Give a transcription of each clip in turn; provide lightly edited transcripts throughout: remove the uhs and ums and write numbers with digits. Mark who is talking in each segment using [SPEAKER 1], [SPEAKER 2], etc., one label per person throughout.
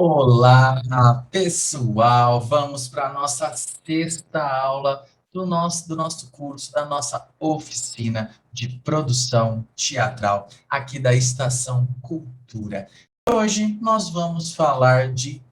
[SPEAKER 1] Olá, pessoal! Vamos para a nossa sexta aula do nosso curso, da nossa oficina de produção teatral, aqui da Estação Cultura. Hoje nós vamos falar de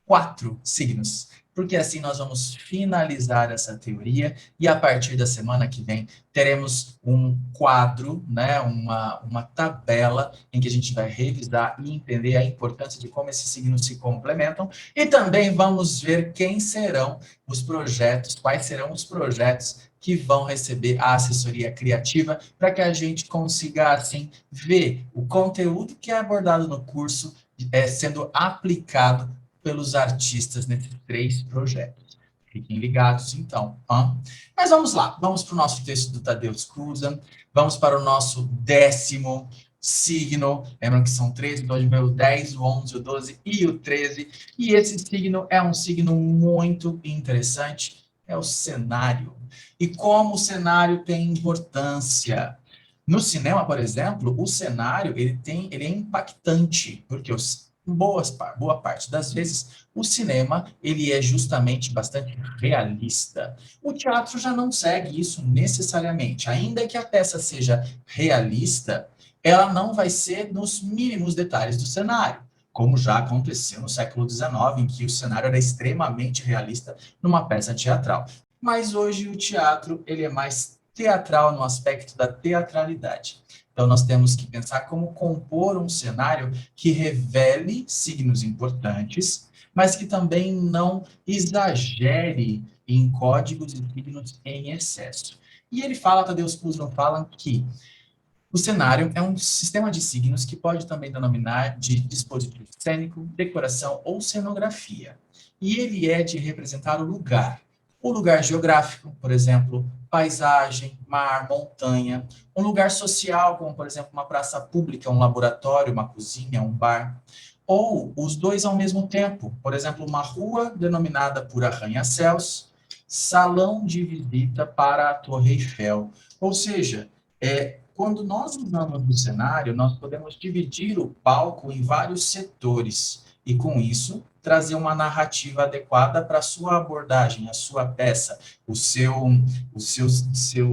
[SPEAKER 1] quatro signos, porque assim nós vamos finalizar essa teoria e a partir da semana que vem teremos um quadro, né, uma tabela em que a gente vai revisar e entender a importância de como esses signos se complementam e também vamos ver quem serão os projetos, quais serão os projetos que vão receber a assessoria criativa para que a gente consiga, assim, ver o conteúdo que é abordado no curso sendo aplicado pelos artistas nesses três projetos. Fiquem ligados, então. Mas vamos lá, vamos para o nosso texto do Tadeusz Cruzan, vamos para o nosso 10º signo, lembram que são 13, então a gente vê o 10, o 11, o 12 e o 13, e esse signo é um signo muito interessante, é o cenário. E como o cenário tem importância. No cinema, por exemplo, o cenário ele é impactante, porque boa parte das vezes o cinema ele é justamente bastante realista. O teatro já não segue isso necessariamente. Ainda que a peça seja realista, ela não vai ser nos mínimos detalhes do cenário, como já aconteceu no século XIX, em que o cenário era extremamente realista numa peça teatral. Mas hoje o teatro ele é mais teatral no aspecto da teatralidade. Então nós temos que pensar como compor um cenário que revele signos importantes, mas que também não exagere em códigos e signos em excesso. E ele fala, Tadeusz Kuzman fala que o cenário é um sistema de signos que pode também denominar de dispositivo cênico, decoração ou cenografia. E ele é de representar o lugar geográfico, por exemplo, paisagem, mar, montanha, um lugar social, como por exemplo uma praça pública, um laboratório, uma cozinha, um bar, ou os dois ao mesmo tempo, por exemplo, uma rua denominada por arranha-céus, salão de visita para a Torre Eiffel. Ou seja, quando nós usamos o cenário, nós podemos dividir o palco em vários setores e, com isso, trazer uma narrativa adequada para a sua abordagem, a sua peça,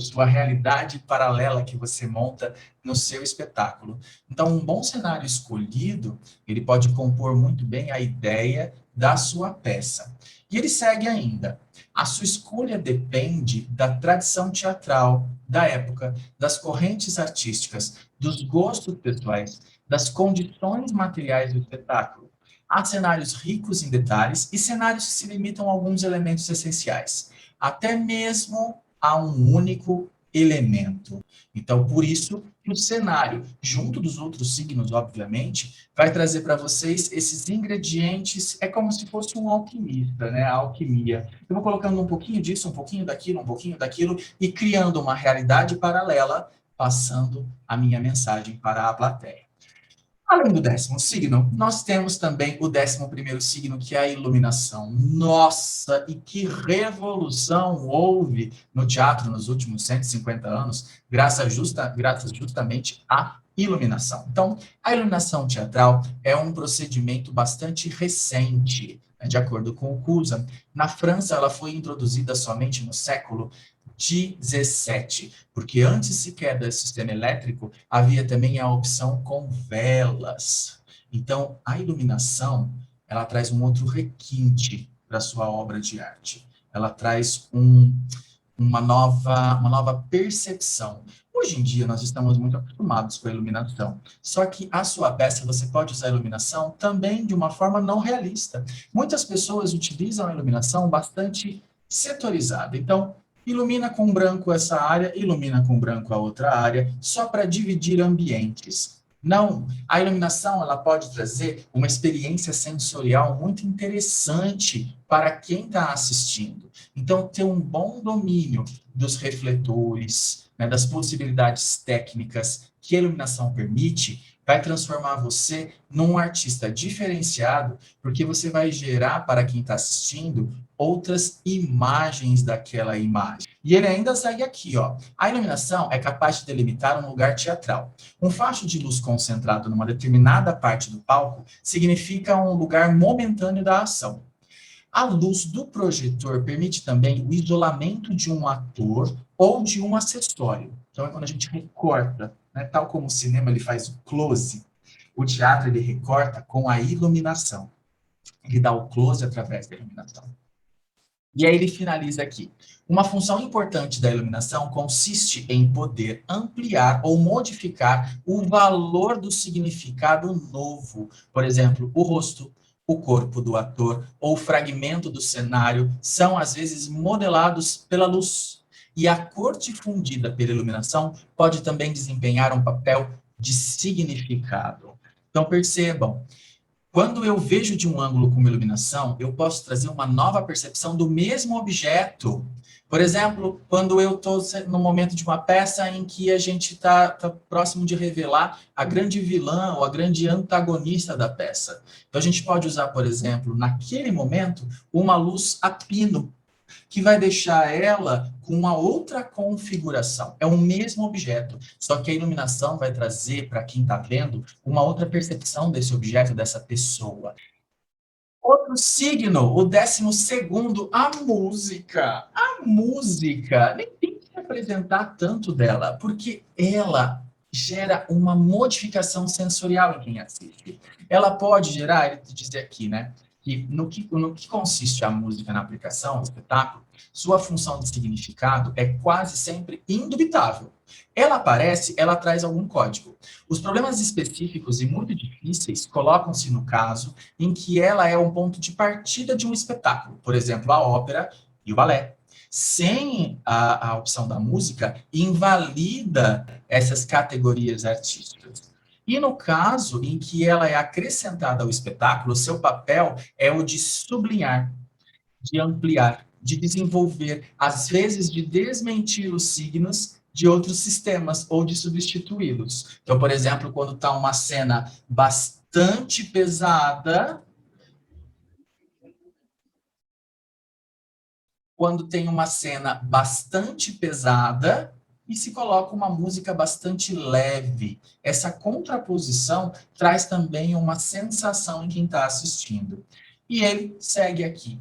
[SPEAKER 1] sua realidade paralela que você monta no seu espetáculo. Então, um bom cenário escolhido, ele pode compor muito bem a ideia da sua peça. E ele segue ainda. A sua escolha depende da tradição teatral da época, das correntes artísticas, dos gostos pessoais, das condições materiais do espetáculo. Há cenários ricos em detalhes e cenários que se limitam a alguns elementos essenciais, até mesmo a um único elemento. Então, por isso, o cenário, junto dos outros signos, obviamente, vai trazer para vocês esses ingredientes, é como se fosse um alquimista, né? A alquimia. Eu vou colocando um pouquinho disso, um pouquinho daquilo, e criando uma realidade paralela, passando a minha mensagem para a plateia. Além do 10º signo, nós temos também o 11º signo, que é a iluminação. Nossa, e que revolução houve no teatro nos últimos 150 anos, graças justamente à iluminação. Então, a iluminação teatral é um procedimento bastante recente, né, de acordo com o Cousin. Na França, ela foi introduzida somente no século 17, porque antes sequer do sistema elétrico, havia também a opção com velas. Então, a iluminação, ela traz um outro requinte para a sua obra de arte. Ela traz uma nova percepção. Hoje em dia, nós estamos muito acostumados com a iluminação. Só que a sua peça, você pode usar a iluminação também de uma forma não realista. Muitas pessoas utilizam a iluminação bastante setorizada. Então, ilumina com branco essa área, ilumina com branco a outra área, só para dividir ambientes. Não, a iluminação ela pode trazer uma experiência sensorial muito interessante para quem está assistindo. Então, ter um bom domínio dos refletores, né, das possibilidades técnicas que a iluminação permite, vai transformar você num artista diferenciado, porque você vai gerar para quem está assistindo outras imagens daquela imagem. E ele ainda segue aqui, ó. A iluminação é capaz de delimitar um lugar teatral. Um facho de luz concentrado numa determinada parte do palco significa um lugar momentâneo da ação. A luz do projetor permite também o isolamento de um ator ou de um acessório. Então, é quando a gente recorta, né? Tal como o cinema ele faz o close, o teatro ele recorta com a iluminação. Ele dá o close através da iluminação. E aí ele finaliza aqui. Uma função importante da iluminação consiste em poder ampliar ou modificar o valor do significado novo. Por exemplo, o rosto, o corpo do ator ou o fragmento do cenário são, às vezes, modelados pela luz. E a cor difundida pela iluminação pode também desempenhar um papel de significado. Então, percebam, quando eu vejo de um ângulo com uma iluminação, eu posso trazer uma nova percepção do mesmo objeto. Por exemplo, quando eu estou no momento de uma peça em que a gente está próximo de revelar a grande vilã ou a grande antagonista da peça. Então, a gente pode usar, por exemplo, naquele momento, uma luz a pino, que vai deixar ela com uma outra configuração. É o mesmo objeto, só que a iluminação vai trazer para quem está vendo uma outra percepção desse objeto, dessa pessoa. Outro signo, o 12º, a música. A música, nem tem que apresentar tanto dela, porque ela gera uma modificação sensorial em quem assiste. Ela pode gerar, ele te diz aqui, né, que no que consiste a música na aplicação, no espetáculo, sua função de significado é quase sempre indubitável. Ela aparece, ela traz algum código. Os problemas específicos e muito difíceis colocam-se no caso em que ela é um ponto de partida de um espetáculo, por exemplo, a ópera e o balé. Sem a opção da música, invalida essas categorias artísticas. E no caso em que ela é acrescentada ao espetáculo, seu papel é o de sublinhar, de ampliar, de desenvolver, às vezes de desmentir os signos de outros sistemas ou de substituí-los. Então, por exemplo, quando está uma cena bastante pesada, quando tem uma cena bastante pesada e se coloca uma música bastante leve. Essa contraposição traz também uma sensação em quem está assistindo. E ele segue aqui.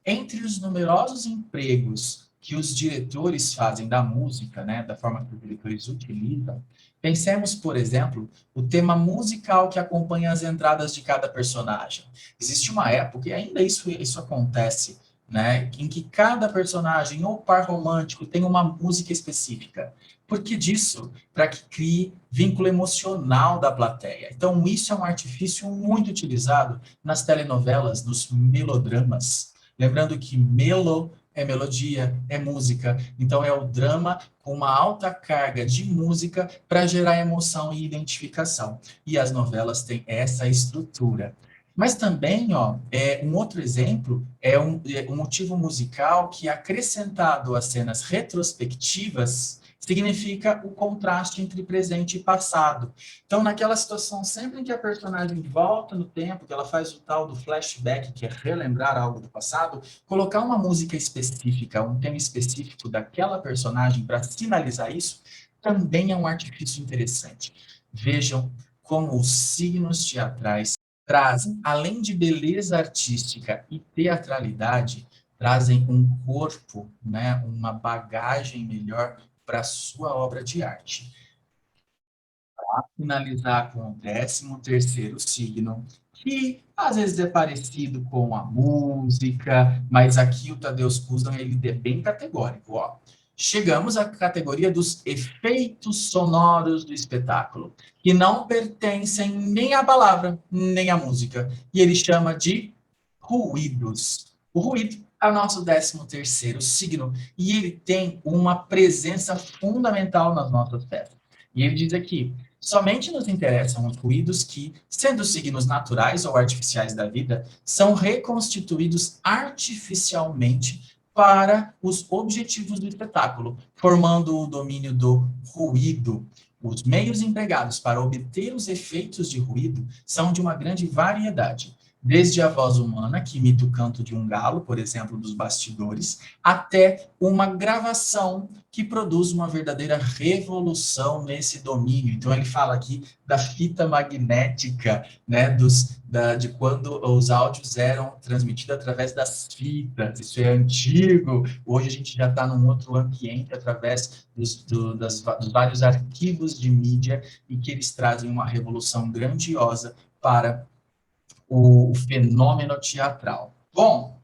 [SPEAKER 1] Entre os numerosos empregos que os diretores fazem da música, né, da forma que os diretores utilizam, pensemos, por exemplo, o tema musical que acompanha as entradas de cada personagem. Existe uma época, e ainda isso acontece, né, em que cada personagem ou par romântico tem uma música específica. Por que disso? Para que crie vínculo emocional da plateia. Então, isso é um artifício muito utilizado nas telenovelas, nos melodramas. Lembrando que melo é melodia, é música. Então, é o drama com uma alta carga de música para gerar emoção e identificação. E as novelas têm essa estrutura. Mas também, ó, um outro exemplo é um motivo musical que, acrescentado às cenas retrospectivas, significa o contraste entre presente e passado. Então, naquela situação, sempre que a personagem volta no tempo, que ela faz o tal do flashback, que é relembrar algo do passado, colocar uma música específica, um tema específico daquela personagem para sinalizar isso, também é um artifício interessante. Vejam como os signos teatrais trazem, além de beleza artística e teatralidade, trazem um corpo, né, uma bagagem melhor para a sua obra de arte. Para finalizar com o 13º signo, que às vezes é parecido com a música, mas aqui o Tadeusz Kusan ele é bem categórico, ó. Chegamos à categoria dos efeitos sonoros do espetáculo, que não pertencem nem à palavra, nem à música. E ele chama de ruídos. O ruído é o nosso 13º signo, e ele tem uma presença fundamental nas nossas peças. E ele diz aqui, somente nos interessam os ruídos que, sendo signos naturais ou artificiais da vida, são reconstituídos artificialmente para os objetivos do espetáculo, formando o domínio do ruído. Os meios empregados para obter os efeitos de ruído são de uma grande variedade, desde a voz humana, que imita o canto de um galo, por exemplo, dos bastidores, até uma gravação que produz uma verdadeira revolução nesse domínio. Então, ele fala aqui da fita magnética, né, de quando os áudios eram transmitidos através das fitas. Isso é antigo. Hoje a gente já está num outro ambiente através dos vários arquivos de mídia e que eles trazem uma revolução grandiosa para o fenômeno teatral. Bom,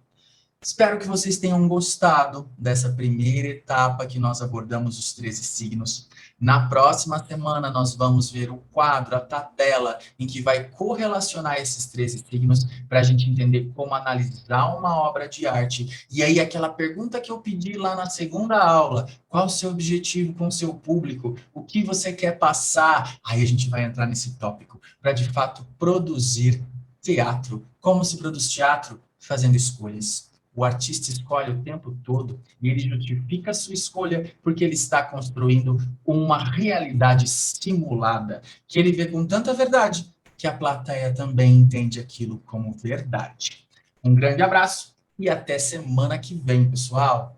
[SPEAKER 1] espero que vocês tenham gostado dessa primeira etapa que nós abordamos os 13 signos. Na próxima semana, nós vamos ver o quadro, a tabela, em que vai correlacionar esses 13 signos para a gente entender como analisar uma obra de arte. E aí, aquela pergunta que eu pedi lá na segunda aula: qual o seu objetivo com o seu público? O que você quer passar? Aí a gente vai entrar nesse tópico para, de fato, produzir teatro. Como se produz teatro? Fazendo escolhas. O artista escolhe o tempo todo e ele justifica a sua escolha porque ele está construindo uma realidade simulada, que ele vê com tanta verdade que a plateia também entende aquilo como verdade. Um grande abraço e até semana que vem, pessoal!